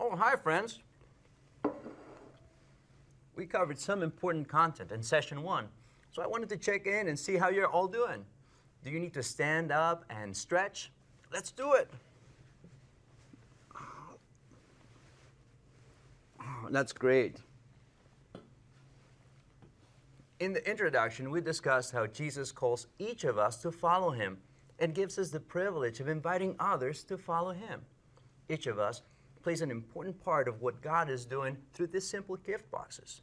Oh, hi, friends. We covered some important content in session 1, so I wanted to check in and see how you're all doing. Do you need to stand up and stretch? Let's do it. Oh, that's great. In the introduction, we discussed how Jesus calls each of us to follow him and gives us the privilege of inviting others to follow him. Each of us plays an important part of what God is doing through these simple gift boxes.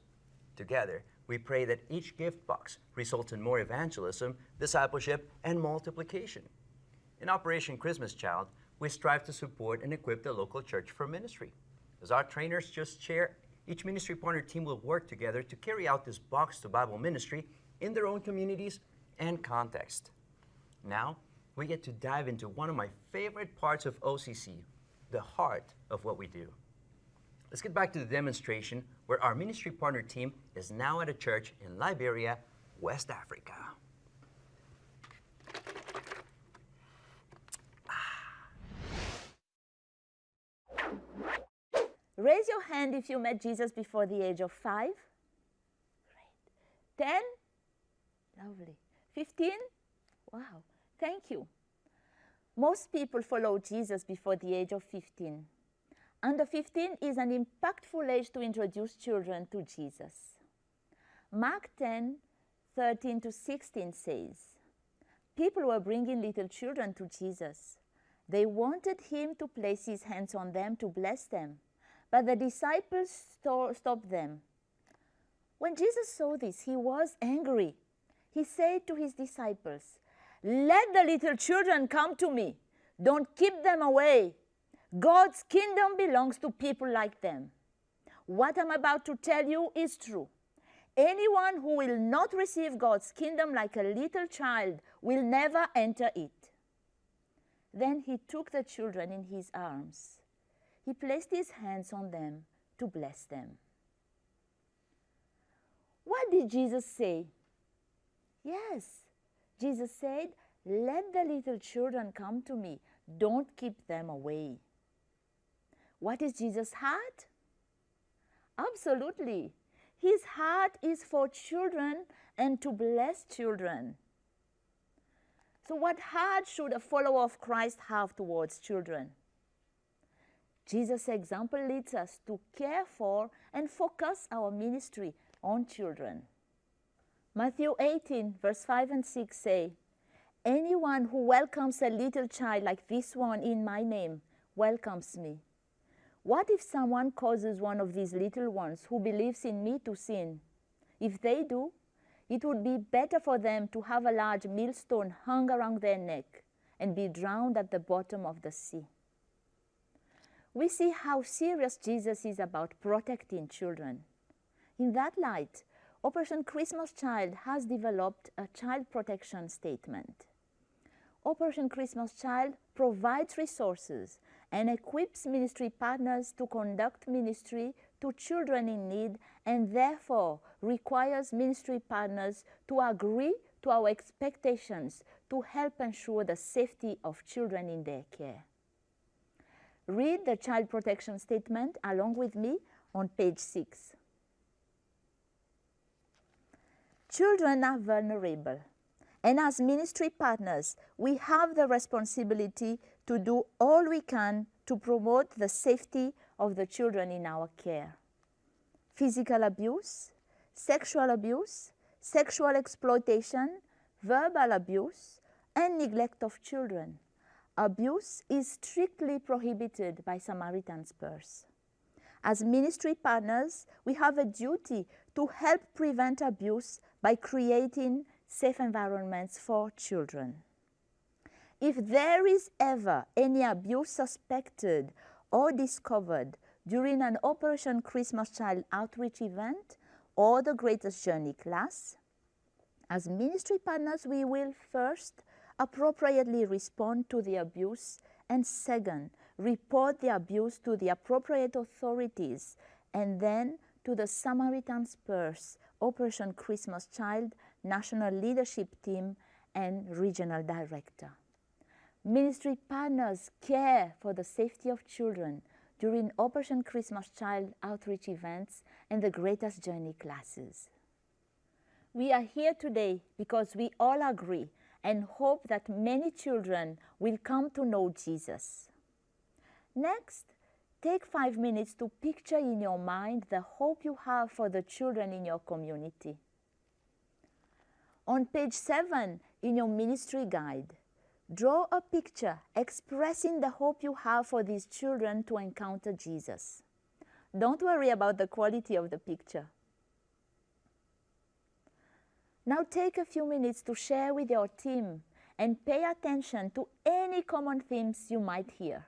Together, we pray that each gift box results in more evangelism, discipleship, and multiplication. In Operation Christmas Child, we strive to support and equip the local church for ministry. As our trainers just shared, each ministry partner team will work together to carry out this Box to Bible ministry in their own communities and context. Now, we get to dive into one of my favorite parts of OCC, the heart of what we do. Let's get back to the demonstration where our ministry partner team is now at a church in Liberia, West Africa. Raise your hand if you met Jesus before the age of 5. Great. 10? Lovely. 15? Wow. Thank you. Most people follow Jesus before the age of 15. Under 15 is an impactful age to introduce children to Jesus. Mark 10:13 to 16 says, people were bringing little children to Jesus. They wanted him to place his hands on them to bless them. But the disciples stopped them. When Jesus saw this, he was angry. He said to his disciples, "Let the little children come to me. Don't keep them away. God's kingdom belongs to people like them." What I'm about to tell you is true. Anyone who will not receive God's kingdom like a little child will never enter it. Then he took the children in his arms. He placed his hands on them to bless them. What did Jesus say? Yes, Jesus said, "Let the little children come to me. Don't keep them away." What is Jesus' heart? Absolutely. His heart is for children and to bless children. So what heart should a follower of Christ have towards children? Jesus' example leads us to care for and focus our ministry on children. Matthew 18, verse 5 and 6 say, "Anyone who welcomes a little child like this one in my name welcomes me. What if someone causes one of these little ones who believes in me to sin? If they do, it would be better for them to have a large millstone hung around their neck and be drowned at the bottom of the sea." We see how serious Jesus is about protecting children. In that light, Operation Christmas Child has developed a child protection statement. Operation Christmas Child provides resources and equips ministry partners to conduct ministry to children in need, and therefore requires ministry partners to agree to our expectations to help ensure the safety of children in their care. Read the child protection statement along with me on page 6. Children are vulnerable, and as ministry partners, we have the responsibility to do all we can to promote the safety of the children in our care. Physical abuse, sexual exploitation, verbal abuse, and neglect of children. Abuse is strictly prohibited by Samaritan's Purse. As ministry partners, we have a duty to help prevent abuse by creating safe environments for children. If there is ever any abuse suspected or discovered during an Operation Christmas Child outreach event or the Greatest Journey class, as ministry partners, we will first appropriately respond to the abuse, and second, report the abuse to the appropriate authorities, and then to the Samaritan's Purse, Operation Christmas Child, National Leadership Team, and Regional Director. Ministry partners care for the safety of children during Operation Christmas Child outreach events and the Greatest Journey classes. We are here today because we all agree and hope that many children will come to know Jesus. Next, take 5 minutes to picture in your mind the hope you have for the children in your community. On page 7 in your ministry guide, draw a picture expressing the hope you have for these children to encounter Jesus. Don't worry about the quality of the picture. Now take a few minutes to share with your team and pay attention to any common themes you might hear.